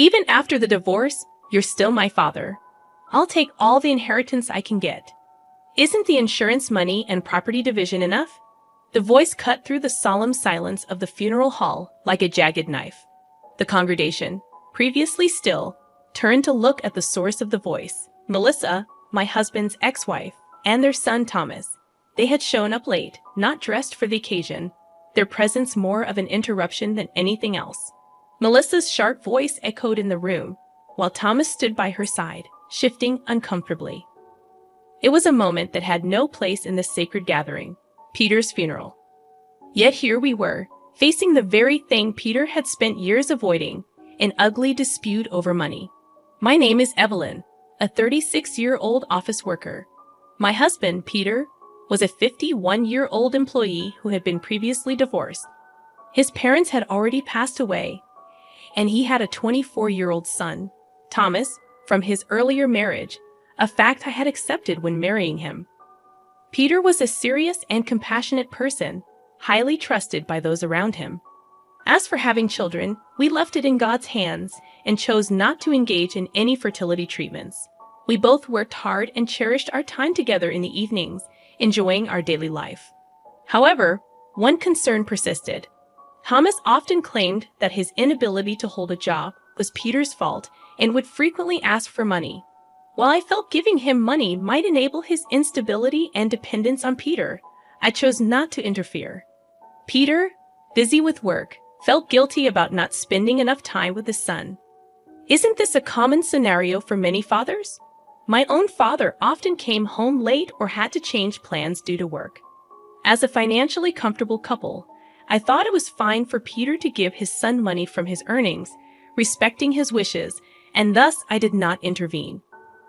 Even after the divorce, you're still my father. I'll take all the inheritance I can get. Isn't the insurance money and property division enough?" The voice cut through the solemn silence of the funeral hall like a jagged knife. The congregation, previously still, turned to look at the source of the voice. Melissa, my husband's ex-wife, and their son Thomas. They had shown up late, not dressed for the occasion, their presence more of an interruption than anything else. Melissa's sharp voice echoed in the room, while Thomas stood by her side, shifting uncomfortably. It was a moment that had no place in this sacred gathering, Peter's funeral. Yet here we were, facing the very thing Peter had spent years avoiding, an ugly dispute over money. My name is Evelyn, a 36-year-old office worker. My husband, Peter, was a 51-year-old employee who had been previously divorced. His parents had already passed away, and he had a 24-year-old son, Thomas, from his earlier marriage, a fact I had accepted when marrying him. Peter was a serious and compassionate person, highly trusted by those around him. As for having children, we left it in God's hands and chose not to engage in any fertility treatments. We both worked hard and cherished our time together in the evenings, enjoying our daily life. However, one concern persisted. Thomas often claimed that his inability to hold a job was Peter's fault and would frequently ask for money. While I felt giving him money might enable his instability and dependence on Peter, I chose not to interfere. Peter, busy with work, felt guilty about not spending enough time with his son. Isn't this a common scenario for many fathers? My own father often came home late or had to change plans due to work. As a financially comfortable couple, I thought it was fine for Peter to give his son money from his earnings, respecting his wishes, and thus I did not intervene.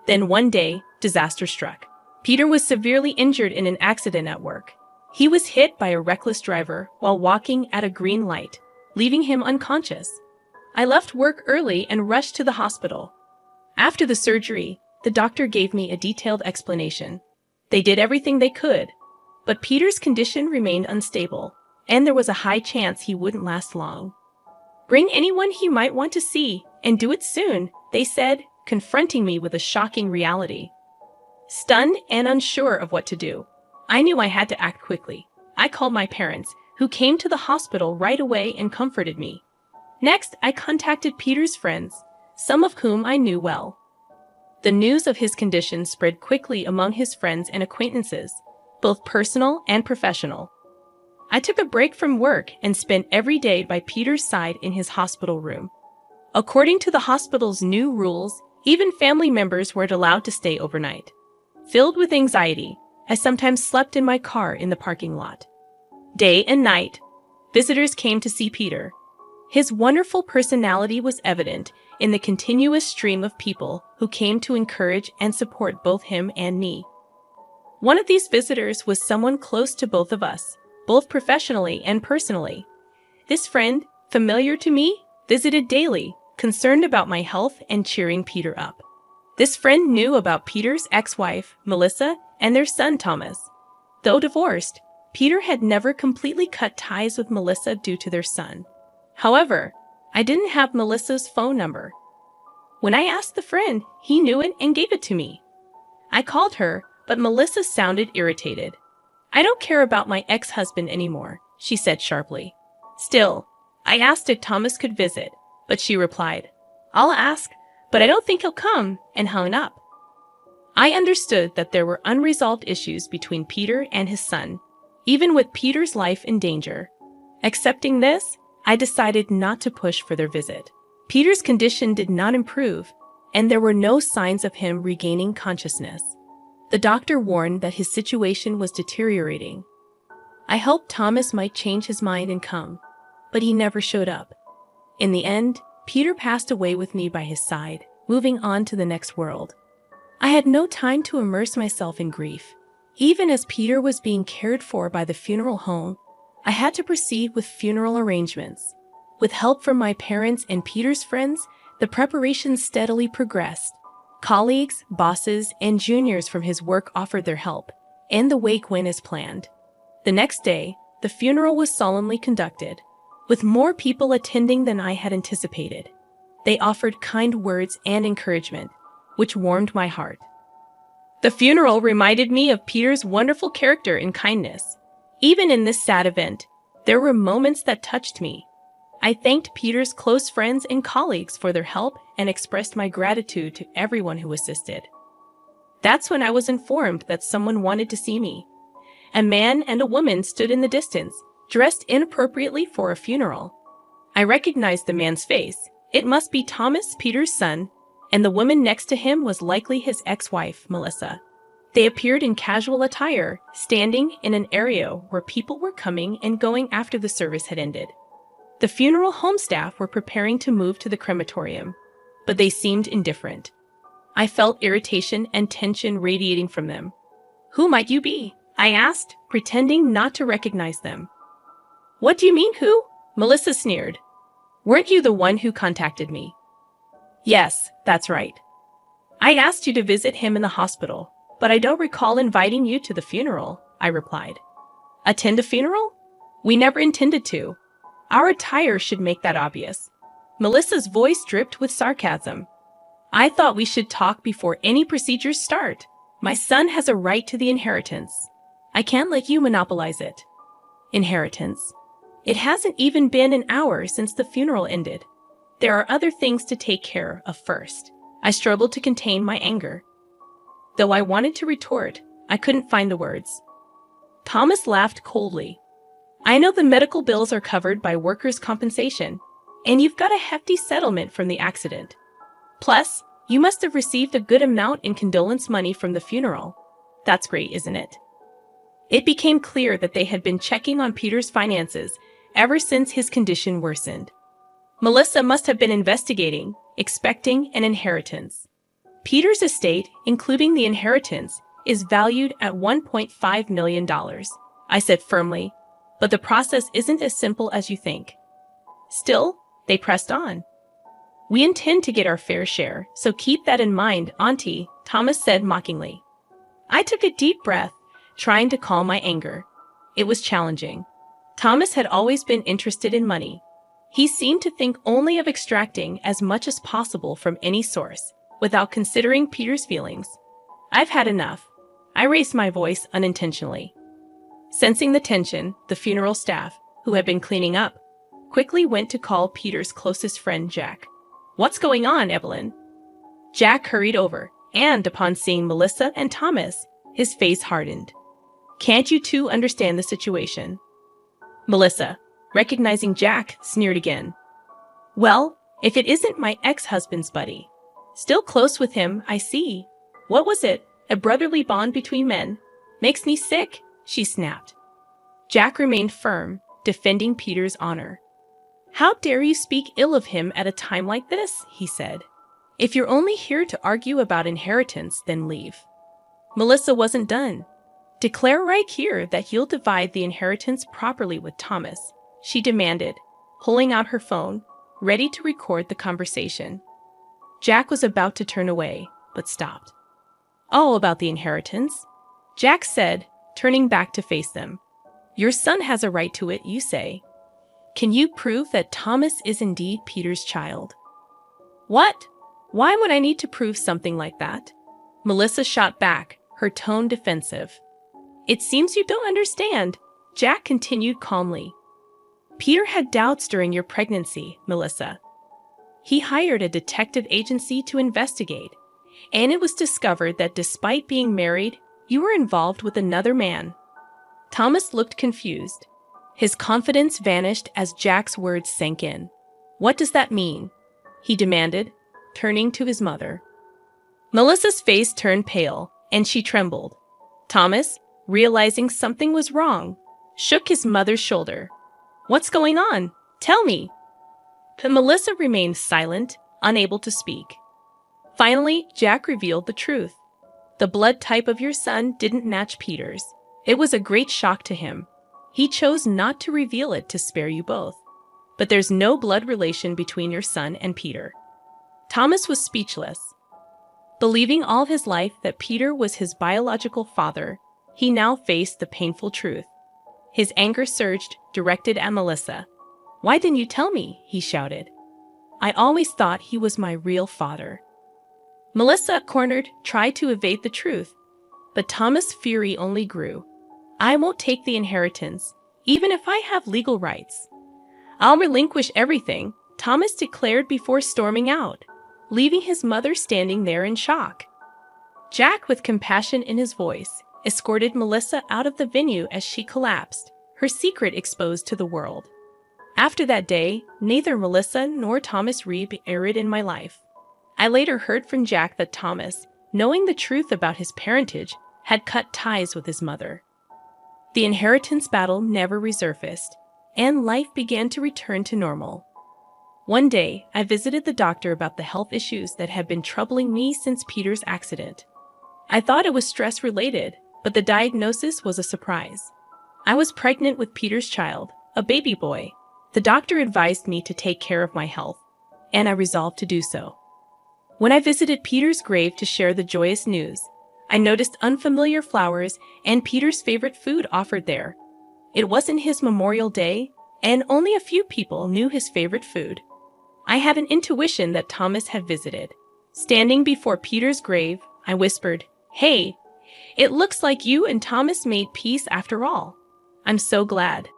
Then one day, disaster struck. Peter was severely injured in an accident at work. He was hit by a reckless driver while walking at a green light, leaving him unconscious. I left work early and rushed to the hospital. After the surgery, the doctor gave me a detailed explanation. They did everything they could, but Peter's condition remained unstable, and there was a high chance he wouldn't last long. "Bring anyone he might want to see, and do it soon," they said, confronting me with a shocking reality. Stunned and unsure of what to do, I knew I had to act quickly. I called my parents, who came to the hospital right away and comforted me. Next, I contacted Peter's friends, some of whom I knew well. The news of his condition spread quickly among his friends and acquaintances, both personal and professional. I took a break from work and spent every day by Peter's side in his hospital room. According to the hospital's new rules, even family members weren't allowed to stay overnight. Filled with anxiety, I sometimes slept in my car in the parking lot. Day and night, visitors came to see Peter. His wonderful personality was evident in the continuous stream of people who came to encourage and support both him and me. One of these visitors was someone close to both of us, both professionally and personally. This friend, familiar to me, visited daily, concerned about my health and cheering Peter up. This friend knew about Peter's ex-wife, Melissa, and their son, Thomas. Though divorced, Peter had never completely cut ties with Melissa due to their son. However, I didn't have Melissa's phone number. When I asked the friend, he knew it and gave it to me. I called her, but Melissa sounded irritated. "I don't care about my ex-husband anymore," she said sharply. Still, I asked if Thomas could visit, but she replied, "I'll ask, but I don't think he'll come," and hung up. I understood that there were unresolved issues between Peter and his son, even with Peter's life in danger. Accepting this, I decided not to push for their visit. Peter's condition did not improve, and there were no signs of him regaining consciousness. The doctor warned that his situation was deteriorating. I hoped Thomas might change his mind and come, but he never showed up. In the end, Peter passed away with me by his side, moving on to the next world. I had no time to immerse myself in grief. Even as Peter was being cared for by the funeral home, I had to proceed with funeral arrangements. With help from my parents and Peter's friends, the preparations steadily progressed. Colleagues, bosses, and juniors from his work offered their help, and the wake went as planned. The next day, the funeral was solemnly conducted, with more people attending than I had anticipated. They offered kind words and encouragement, which warmed my heart. The funeral reminded me of Peter's wonderful character and kindness. Even in this sad event, there were moments that touched me. I thanked Peter's close friends and colleagues for their help and expressed my gratitude to everyone who assisted. That's when I was informed that someone wanted to see me. A man and a woman stood in the distance, dressed inappropriately for a funeral. I recognized the man's face. It must be Thomas, Peter's son, and the woman next to him was likely his ex-wife, Melissa. They appeared in casual attire, standing in an area where people were coming and going after the service had ended. The funeral home staff were preparing to move to the crematorium, but they seemed indifferent. I felt irritation and tension radiating from them. "Who might you be?" I asked, pretending not to recognize them. "What do you mean, who?" Melissa sneered. "Weren't you the one who contacted me?" "Yes, that's right. I asked you to visit him in the hospital, but I don't recall inviting you to the funeral," I replied. "Attend a funeral? We never intended to. Our attire should make that obvious." Melissa's voice dripped with sarcasm. "I thought we should talk before any procedures start. My son has a right to the inheritance. I can't let you monopolize it." Inheritance. It hasn't even been an hour since the funeral ended. There are other things to take care of first. I struggled to contain my anger. Though I wanted to retort, I couldn't find the words. Thomas laughed coldly. "I know the medical bills are covered by workers' compensation, and you've got a hefty settlement from the accident. Plus, you must have received a good amount in condolence money from the funeral. That's great, isn't it?" It became clear that they had been checking on Peter's finances ever since his condition worsened. Melissa must have been investigating, expecting an inheritance. Peter's estate, including the inheritance, is valued at $1.5 million, I said firmly, but the process isn't as simple as you think. Still, they pressed on. "We intend to get our fair share, so keep that in mind, Auntie," Thomas said mockingly. I took a deep breath, trying to calm my anger. It was challenging. Thomas had always been interested in money. He seemed to think only of extracting as much as possible from any source, without considering Peter's feelings. "I've had enough." I raised my voice unintentionally. Sensing the tension, the funeral staff, who had been cleaning up, quickly went to call Peter's closest friend, Jack. "What's going on, Evelyn?" Jack hurried over, and upon seeing Melissa and Thomas, his face hardened. "Can't you two understand the situation?" Melissa, recognizing Jack, sneered again. "Well, if it isn't my ex-husband's buddy. Still close with him, I see. What was it? A brotherly bond between men? Makes me sick," she snapped. Jack remained firm, defending Peter's honor. "How dare you speak ill of him at a time like this?" he said. "If you're only here to argue about inheritance, then leave." Melissa wasn't done. "Declare right here that you'll divide the inheritance properly with Thomas," she demanded, pulling out her phone, ready to record the conversation. Jack was about to turn away, but stopped. "Oh, about the inheritance?" Jack said, turning back to face them. "Your son has a right to it, you say. Can you prove that Thomas is indeed Peter's child?" "What? Why would I need to prove something like that?" Melissa shot back, her tone defensive. "It seems you don't understand," Jack continued calmly. "Peter had doubts during your pregnancy, Melissa. He hired a detective agency to investigate, and it was discovered that despite being married, you were involved with another man." Thomas looked confused. His confidence vanished as Jack's words sank in. "What does that mean?" he demanded, turning to his mother. Melissa's face turned pale, and she trembled. Thomas, realizing something was wrong, shook his mother's shoulder. "What's going on? Tell me." But Melissa remained silent, unable to speak. Finally, Jack revealed the truth. The blood type of your son didn't match Peter's. It was a great shock to him. He chose not to reveal it to spare you both. But there's no blood relation between your son and Peter. Thomas was speechless. Believing all his life that Peter was his biological father, he now faced the painful truth. His anger surged, directed at Melissa. "Why didn't you tell me?" he shouted. I always thought he was my real father. Melissa, cornered, tried to evade the truth, but Thomas' fury only grew. I won't take the inheritance, even if I have legal rights. I'll relinquish everything, Thomas declared before storming out, leaving his mother standing there in shock. Jack, with compassion in his voice, escorted Melissa out of the venue as she collapsed, her secret exposed to the world. After that day, neither Melissa nor Thomas reappeared in my life. I later heard from Jack that Thomas, knowing the truth about his parentage, had cut ties with his mother. The inheritance battle never resurfaced, and life began to return to normal. One day, I visited the doctor about the health issues that had been troubling me since Peter's accident. I thought it was stress-related, but the diagnosis was a surprise. I was pregnant with Peter's child, a baby boy. The doctor advised me to take care of my health, and I resolved to do so. When I visited Peter's grave to share the joyous news, I noticed unfamiliar flowers and Peter's favorite food offered there. It wasn't his memorial day, and only a few people knew his favorite food. I had an intuition that Thomas had visited. Standing before Peter's grave, I whispered, "Hey, it looks like you and Thomas made peace after all. I'm so glad."